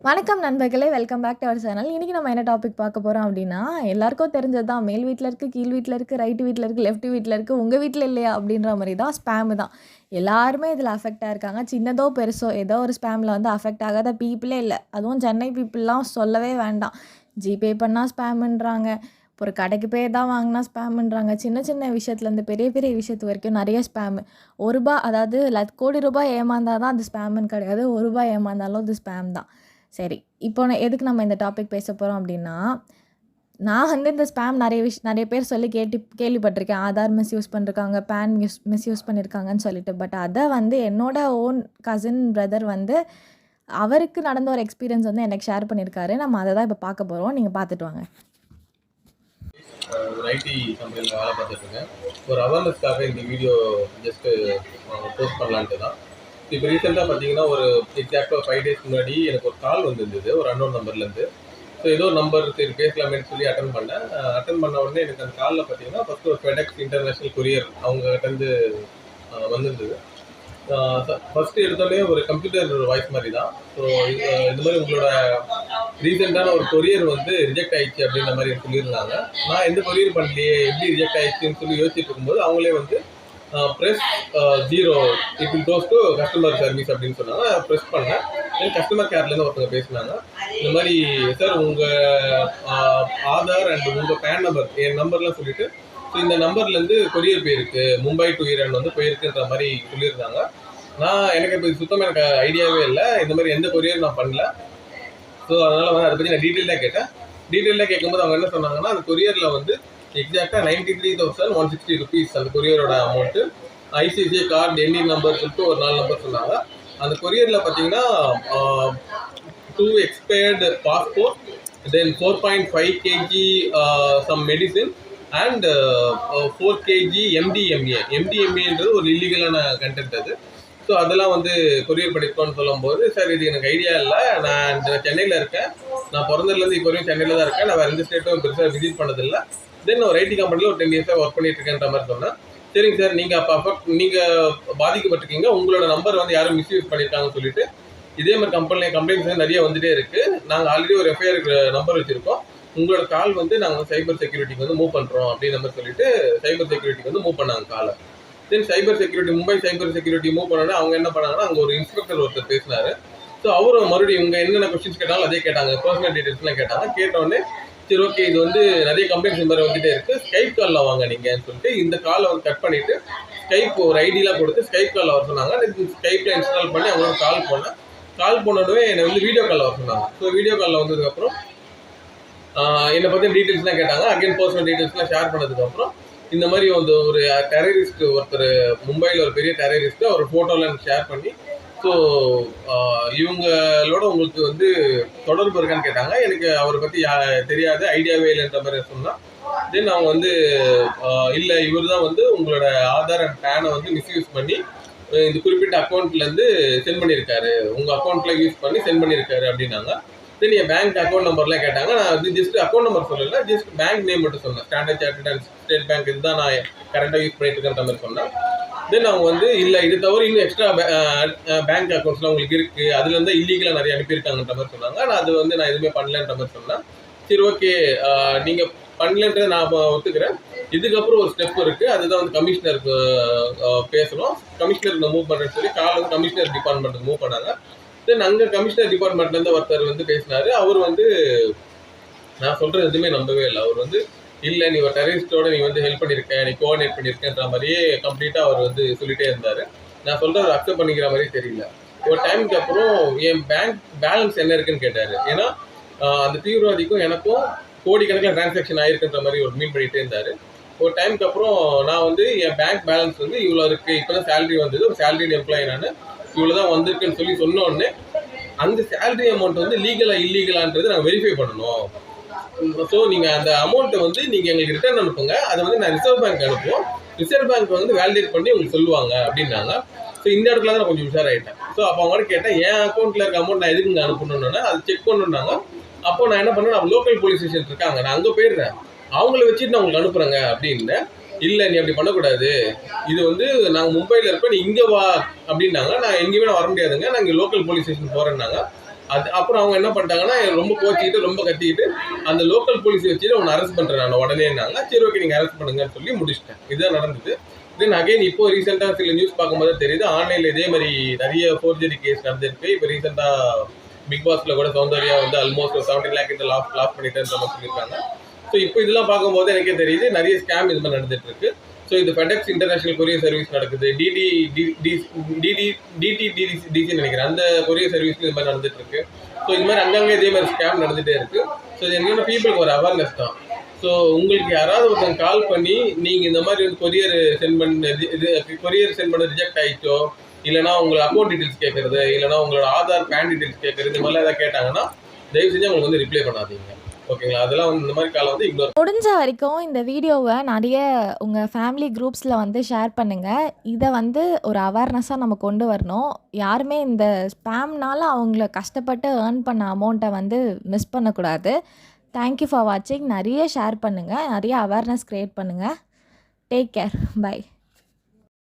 வணக்கம் நண்பர்களே! Welcome back to our channel. இன்னைக்கு நம்ம என்ன டாபிக் பார்க்க போறோம் அப்டின்னா, எல்லாருக்கும் தெரிஞ்சது தான். மேல் வீட்ல இருக்கு, கீழ் வீட்ல இருக்கு, ரைட் வீட்ல இருக்கு, லெஃப்ட் வீட்ல இருக்கு. உங்க வீட்ல இல்லையா? அப்டின்ற மாரி தான் ஸ்பேம் தான். எல்லாருமே இதில அஃபெக்ட் ஆயிருக்காங்க. சின்னதோ, பெருசோ ஏதோ ஒரு ஸ்பேம்ல வந்து அஃபெக்ட் ஆகாத பீப்பிளே இல்ல. அதுவும் சென்னை பீப்பிள்லாம் சொல்லவே வேண்டாம். ஜிபே பண்ணா ஸ்பேம்ன்றாங்க. ஒரு கடைக்கு போய் எதாவது வாங்குனா ஸ்பேம்ன்றாங்க. சின்ன சின்ன விஷயத்துலேருந்து பெரிய பெரிய விஷயத்து வரைக்கும் நெறைய ஸ்பேம். ரூ. 1 அதாவது கோடி ரூபாய் ஏமாந்தா தான் அது ஸ்பேம்ன்னு கிடையாது. ரூ. 1 ஏமாந்தாலும் அது ஸ்பேம் தான். சரி. இப்போ எதுக்கு நம்ம இந்த டாபிக் பேச போறோம் அப்டின்னா, நான் வந்து இந்த ஸ்பேம் நெறைய பேர் சொல்லி கேள்விப்பட்டிருக்கேன். ஆதார் மிஸ்யூஸ் பண்ணிருக்காங்க, பான் மிஸ்யூஸ் பண்ணியிருக்காங்கன்னு சொல்லிட்டு. பட் அத வந்து என்னோட ஓன் கசின் பிரதர் வந்து அவருக்கு நடந்த ஒரு எக்ஸ்பீரியன்ஸ் வந்து எனக்கு ஷேர் பண்ணியிருக்காரு. நம்ம அத தான் இப்ப பார்க்க போறோம். நீங்க பார்த்துட்டு வாங்க. ஒரு ஐடி கம்பெனியில் வேலை பார்த்துட்ருக்கேன். ஒரு அவேர்னஸ்க்காக இந்த வீடியோ ஜஸ்ட்டு போஸ்ட் பண்ணலான்ட்டு தான். இப்போ ரீசெண்டாக பார்த்தீங்கன்னா ஒரு எக்ஸாக்டாக ஒரு 5 டேஸ் முன்னாடி எனக்கு ஒரு கால் வந்திருந்தது ஒரு அன்னோன் நம்பர்லேருந்து. ஸோ ஏதோ ஒரு நம்பர் சரி பேசலாமேன்னு சொல்லி அட்டன் பண்ணேன். அட்டன் பண்ண உடனே எனக்கு அந்த காலில் பார்த்தீங்கன்னா ஃபஸ்ட்டு ஒரு ஃபெடெக்ஸ் இன்டர்நேஷ்னல் கொரியர் அவங்ககிட்டருந்து வந்திருந்தது. ஃபஸ்ட்டு எடுத்தோடனே ஒரு கம்ப்யூட்டர் வாய்ஸ் மாதிரி தான். ஸோ இந்த மாதிரி உங்களோட ரீசெண்டான ஒரு கொரியர் வந்து ரிஜெக்ட் ஆயிடுச்சு அப்படின்ற மாதிரி சொல்லியிருந்தாங்க. நான் எந்த கொரியர் பண்ணலையே, எப்படி ரிஜெக்ட் ஆயிடுச்சுன்னு சொல்லி யோசிச்சுட்டு இருக்கும்போது அவங்களே வந்து press 0 it will goes to customer service அப்படின்னு சொன்னாங்க. ப்ரெஸ் பண்ணேன். கஸ்டமர் கேர்லேருந்து ஒருத்தவங்க பேசினாங்க. இந்த மாதிரி சார் உங்கள் ஆதார் அண்ட் உங்கள் பேன் நம்பர் என் நம்பர்லாம் சொல்லிட்டு ஸோ இந்த நம்பர்லேருந்து கொரியர் போயிருக்கு, மும்பை டு ஈரான் வந்து போயிருக்குன்ற மாதிரி சொல்லியிருந்தாங்க. எனக்கு இப்போ சுத்தமாக எனக்கு ஐடியாவே இல்லை. இந்த மாதிரி எந்த கொரியர் நான் பண்ணல. ஸோ அதனால் வந்து அதை பற்றி நான் டீட்டெயிலாக கேட்டேன். டீட்டெயிலாக கேட்கும்போது அவங்க என்ன சொன்னாங்கன்னா, அந்த கொரியரில் வந்து எக்ஸாக்டாக 93,160 ருபீஸ் அந்த கொரியரோட amount. ICICI card ending number சொல்லிட்டு ஒரு 4 நம்பர் சொன்னாங்க. அந்த கொரியரில் பார்த்தீங்கன்னா 2 expired passport, then 4.5 kg some medicine and 4 kg MDMA. MDMAன்றது ஒரு இல்லீகலான கண்டென்ட் அது. ஸோ அதெல்லாம் வந்து கொரியர் பண்ணியிருக்கோன்னு சொல்லும்போது, சார் இது எனக்கு ஐடியா இல்லை, நான் சென்னையில் இருக்கேன், நான் பிறந்ததுலேருந்து இப்போ வரைக்கும் சென்னையில் தான் இருக்கேன், நான் வேறு எந்த ஸ்டேட்டும் பெருசாக விசிட் பண்ணதில்லை, தென் ஒரு ஐடி கம்பெனியில் ஒரு 10 இயர்ஸாக ஒர்க் பண்ணிட்டு இருக்கேன்ற மாதிரி சொன்னேன். சரிங்க சார், நீங்கள் அப்போ நீங்கள் பாதிக்கப்பட்டிருக்கீங்க, உங்களோட நம்பர் வந்து யாரும் மிஸ்யூஸ் பண்ணியிருக்காங்கன்னு சொல்லிட்டு இதே மாதிரி கம்ப்ளைண்ட்ஸ் வந்து நிறைய வந்துட்டே இருக்குது. நாங்கள் ஆல்ரெடி ஒரு எஃப்ஐஆர் நம்பர் வச்சுருக்கோம், உங்களோட கால் வந்து நாங்கள் சைபர் செக்யூரிட்டிக்கு வந்து மூவ் பண்ணுறோம் அப்படின்ற மாதிரி சொல்லிட்டு சைபர் செக்யூரிட்டிக்கு வந்து மூவ் பண்ணாங்க காலை. Then cyber security Mumbai cyber security move பண்ணோன்னா அவங்க என்ன பண்ணாங்கன்னா, அங்கே ஒரு இன்ஸ்பெக்டர் ஒருத்தர் பேசினார். ஸோ அவரும் மறுபடியும் இவங்க என்னென்ன கொஸ்டின்ஸ் கேட்டாலும் அதே கேட்டாங்க, பர்சனல் டீட்டெயில்ஸ்லாம் கேட்டாங்க. கேட்டோடனே சரி ஓகே, இது வந்து நிறைய கம்ப்ளைண்ட்ஸ் இந்த மாதிரி வந்துட்டே இருக்குது, ஸ்கைப் காலில் வாங்க நீங்கன்னு சொல்லிட்டு இந்த காலை வந்து கட் பண்ணிவிட்டு ஸ்கைப் ஒரு ஐடியெலாம் கொடுத்து ஸ்கைப் காலில் வர சொன்னாங்க. ஸ்கைப்பில் இன்ஸ்டால் பண்ணி அவங்களோட கால் பண்ணோடனே என்னை வந்து வீடியோ காலில் வர சொன்னாங்க. ஸோ வீடியோ காலில் வந்ததுக்கப்புறம் என்னை பற்றி டீட்டெயில்ஸ்லாம் கேட்டாங்க. அகைன் பர்சனல் டீட்டெயில்ஸ்லாம் ஷேர் பண்ணதுக்கப்புறம் இந்த மாதிரி வந்து ஒரு டெரரிஸ்ட் ஒருத்தர் மும்பையில் ஒரு பெரிய டெரரிஸ்ட் அவர் ஃபோட்டோலாம் ஷேர் பண்ணி ஸோ இவங்களோட உங்களுக்கு வந்து தொடர்பு இருக்கான்னு கேட்டாங்க. எனக்கு அவரை பற்றி தெரியாது, ஐடியாவே இல்லைன்ற மாதிரி சொன்னால் தென் அவங்க வந்து இல்லை இவர் தான் வந்து உங்களோட ஆதார் அண்ட் பேனை வந்து மிஸ்யூஸ் பண்ணி இந்த குறிப்பிட்ட அக்கௌண்ட்லேருந்து சென்ட் பண்ணியிருக்காரு, உங்கள் அக்கௌண்ட்டில் யூஸ் பண்ணி சென்ட் பண்ணியிருக்காரு அப்படின்னாங்க. தென் என் பேங்க் அக்கௌண்ட் நம்பர்லாம் கேட்டாங்க. நான் வந்து ஜஸ்ட் அக்கௌண்ட் நம்பர் சொல்லலை, ஜஸ்ட் பேங்க் நேம் மட்டும் சொன்னேன். Standard chartered and state bank இதுதான் நான் கரெக்டாக யூஸ் பண்ணிட்டு இருக்கேன்ற மாதிரி சொன்னேன். தென் அவங்க வந்து இல்லை இது தவிர இன்னும் எக்ஸ்ட்ரா பேங்க் அக்கௌண்ட்ஸ்லாம் உங்களுக்கு இருக்குது, அதுலேருந்து இல்லீகலாக நிறைய அனுப்பியிருக்காங்கன்ற மாதிரி சொன்னாங்க. நான் அது வந்து நான் எதுவுமே பண்ணலன்ற மாதிரி சொன்னேன். சரி ஓகே, நீங்கள் பண்ணலன்றதை நான் ஒத்துக்கிறேன், இதுக்கப்புறம் ஒரு ஸ்டெப் இருக்குது, அதுதான் வந்து கமிஷனருக்கு பேசணும், கமிஷனருக்கு நான் மூவ் பண்ணுறேன்னு சொல்லி கால் வந்து கமிஷனர் டிபார்ட்மெண்ட்டுக்கு மூவ் பண்ணாங்க. தென் அங்கே கமிஷனர் டிபார்ட்மெண்ட்லேருந்து ஒருத்தர் வந்து பேசினார். அவர் வந்து நான் சொல்கிறது எதுவுமே நம்பவே இல்லை. அவர் வந்து இல்லை நீ ஒரு டெரரிஸ்டோட நீ வந்து ஹெல்ப் பண்ணியிருக்க, நீ கோஆர்டினேட் பண்ணியிருக்கன்ற மாதிரியே கம்ப்ளீட்டாக அவர் வந்து சொல்லிகிட்டே இருந்தார். நான் சொல்கிறத அக்செப்ட் பண்ணிக்கிற மாதிரியே தெரியல. ஒரு டைமுக்கு அப்புறம் என் பேங்க் பேலன்ஸ் என்ன இருக்குன்னு கேட்டார். ஏன்னா அந்த தீவிரவாதிக்கும் எனக்கும் கோடிக்கணக்கில் டிரான்சாக்ஷன் ஆகிருக்குன்ற மாதிரி ஒரு மீன் பண்ணிகிட்டே இருந்தார். ஒரு டைமுக்கு அப்புறம் நான் வந்து என் பேங்க் பேலன்ஸ் வந்து இவ்வளோ இருக்குது, இப்போ தான் சேலரி வந்தது, ஒரு சேலரிடு எம்ப்ளாயி நான், இவ்வளோ தான் வந்திருக்குன்னு சொல்லி சொன்னோடனே அந்த சேலரி அமௌண்ட் வந்து லீகலாக இல்லீகலான்றது நாங்கள் வெரிஃபை பண்ணணும். ஸோ நீங்கள் அந்த அமௌண்ட்டை வந்து நீங்கள் எங்களுக்கு ரிட்டர்ன் அனுப்புங்க, அதை வந்து நான் ரிசர்வ் பேங்க் அனுப்புவோம், ரிசர்வ் பேங்க் வந்து வேலிடேட் பண்ணி உங்களுக்கு சொல்லுவாங்க அப்படின்னாங்க. ஸோ இந்த இடத்துல தான் நான் கொஞ்சம் உஷாராயிட்டேன். ஸோ அப்போ அவங்க கேட்டேன் என் அக்கௌண்ட்டில் இருக்க அமௌண்ட் நான் எதுக்கு இங்கே அனுப்பணுன்னு, அது செக் பண்ணணுன்னாங்க. அப்போ நான் என்ன பண்ணேன், நான் லோக்கல் போலீஸ் ஸ்டேஷன் இருக்காங்க, நான் அங்கே போயிடுறேன், அவங்கள வச்சுட்டு நான் உங்களுக்கு அனுப்புகிறேங்க அப்படின்னு. இல்லை நீ அப்படி பண்ணக்கூடாது, இது வந்து நாங்கள் மும்பையில் இருப்பேன், நீ இங்கே வா அப்படின்னாங்க. நான் எங்கேயுமே நான் வர முடியாதுங்க, நான் இங்கே லோக்கல் போலீஸ் ஸ்டேஷன் போகிறேன்னாங்க. அது அப்புறம் அவங்க என்ன பண்ணிட்டாங்கன்னா ரொம்ப கோச்சிக்கிட்டு ரொம்ப கத்திக்கிட்டு அந்த லோக்கல் போலீஸ் வச்சுட்டு உன்னை அரெஸ்ட் பண்ணுறேன் நான் உடனேனாங்க. சரி ஓகே நீங்கள் அரெஸ்ட் பண்ணுங்கன்னு சொல்லி முடிச்சிட்டேன். இதுதான் நடந்தது. தென் அகைன் இப்போ ரீசெண்டாக சில நியூஸ் பார்க்கும்போது தெரியுது ஆன்லைனில் இதே மாதிரி நிறைய ஃபோர்ஜரி கேஸ் நடந்திருக்கு. இப்போ ரீசெண்டாக பிக் பாஸ்ல கூட சௌந்தர்யா வந்து ஆல்மோஸ்ட் 70 lakh இந்த லாஸ் பண்ணிட்டேன்ற மாதிரி சொல்லியிருக்காங்க. ஸோ இப்போ இதெல்லாம் பார்க்கும்போது எனக்கே தெரியுது நிறைய ஸ்கேம் இது மாதிரி நடந்துட்டு இருக்கு. ஸோ இது ஃபெடெக்ஸ் இன்டர்நேஷனல் கொரியர் சர்வீஸ் நடக்குது, டிடிடிசின்னு நினைக்கிறேன், அந்த கொரியர் சர்வீஸ்ல இது மாதிரி நடந்துட்டு இருக்கு. ஸோ இது மாதிரி அங்கங்கே இதே மாதிரி ஸ்கேம் நடந்துட்டே இருக்கு. ஸோ இது என்னென்ன பீப்புளுக்கு ஒரு அவேர்னஸ் தான். ஸோ உங்களுக்கு யாராவது ஒருத்தங்க கால் பண்ணி நீங்கள் இந்த மாதிரி வந்து கொரியர் சென்ட் பண்ண ரிஜெக்ட் ஆயிடுச்சோ, இல்லைனா உங்களோட அக்கௌண்ட் டீட்டெயில்ஸ் கேட்கறது, இல்லைனா உங்களோட ஆதார் பேன் டீட்டெயில்ஸ் கேட்கறது, இந்த மாதிரிலாம் ஏதாவது கேட்டாங்கன்னா தயவு செஞ்சு அவங்களுக்கு வந்து ரிப்ளை பண்ணாதீங்க. ஓகேங்களா? அதெல்லாம் வந்து இந்த மாதிரி காலை வந்து இக்னோர். முடிஞ்ச வரைக்கும் இந்த வீடியோவை நிறைய உங்கள் ஃபேமிலி குரூப்ஸில் வந்து ஷேர் பண்ணுங்கள். இதை வந்து ஒரு அவேர்னஸாக நம்ம கொண்டு வரணும். யாருமே இந்த ஸ்பேம்னால அவங்கள கஷ்டப்பட்டு ஏர்ன் பண்ண அமௌண்ட்டை வந்து மிஸ் பண்ணக்கூடாது. தேங்க்யூ ஃபார் வாட்சிங். நிறைய ஷேர் பண்ணுங்கள், நிறைய அவேர்னஸ் க்ரியேட் பண்ணுங்கள். Take care. பை.